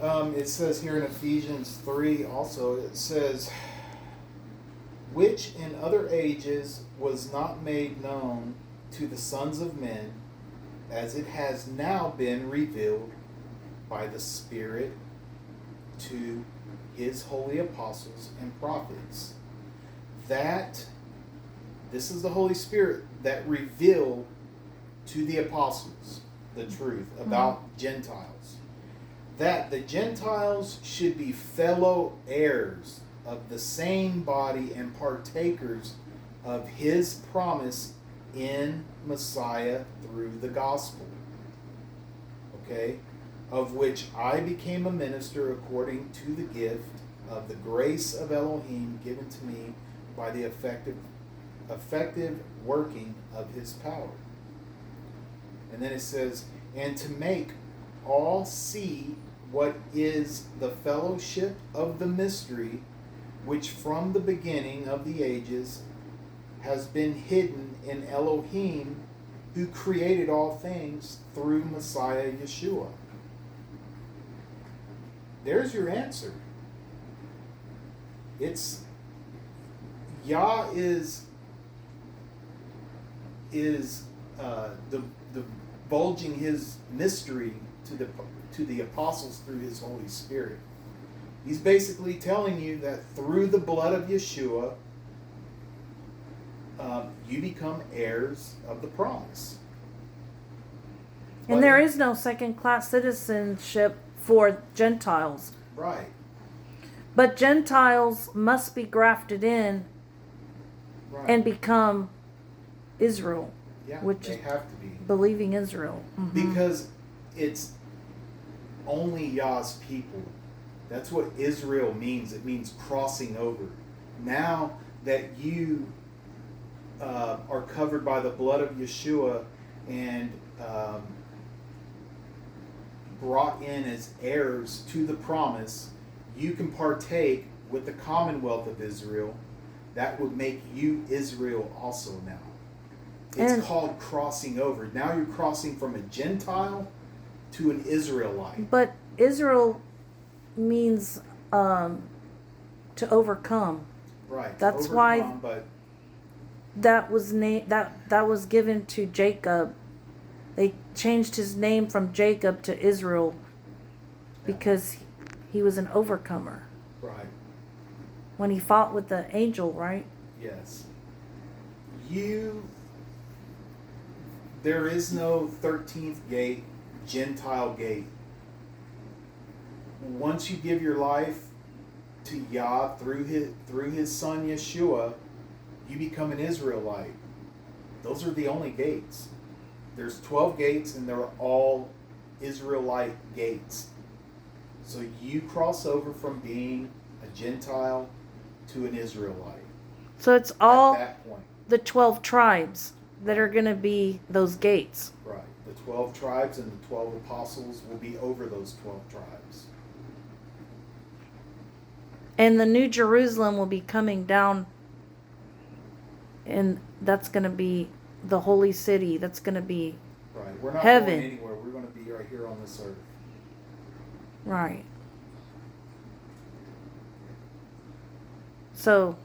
It says here in Ephesians 3 also, it says, which in other ages was not made known to the sons of men, as it has now been revealed by the Spirit to his holy apostles and prophets. That, this is the Holy Spirit that revealed to the apostles the truth about Gentiles. That the Gentiles should be fellow heirs of the same body and partakers of his promise in Messiah through the gospel. Okay? Of which I became a minister according to the gift of the grace of Elohim given to me by the effective working of his power. And then it says, and to make all see what is the fellowship of the mystery, which from the beginning of the ages has been hidden in Elohim, who created all things through Messiah Yeshua. There's your answer. It's Yah is divulging his mystery to the apostles through his Holy Spirit. He's basically telling you that through the blood of Yeshua, you become heirs of the promise. And there is no second-class citizenship for Gentiles. Right. But Gentiles must be grafted in and become Israel. Yeah, which they have to be. Believing Israel. Mm-hmm. Because it's only Yah's people. That's what Israel means. It means crossing over. Now that you are covered by the blood of Yeshua and brought in as heirs to the promise, you can partake with the commonwealth of Israel. That would make you Israel also now. It's called crossing over. Now you're crossing from a Gentile to an Israelite. But Israel means to overcome. Right. That's why that was that was given to Jacob. They changed his name from Jacob to Israel because he was an overcomer. Right. When he fought with the angel, right? Yes. There is no 13th gate, Gentile gate. Once you give your life to Yah through his son Yeshua, you become an Israelite. Those are the only gates. There's 12 gates and they're all Israelite gates. So you cross over from being a Gentile to an Israelite. So it's all at that point. The 12 tribes that are going to be those gates. Right. The 12 tribes and the 12 apostles will be over those 12 tribes. And the New Jerusalem will be coming down, and that's going to be the holy city. That's going to be right. We're not heaven. Going anywhere. We're going to be right here on this earth. Right. So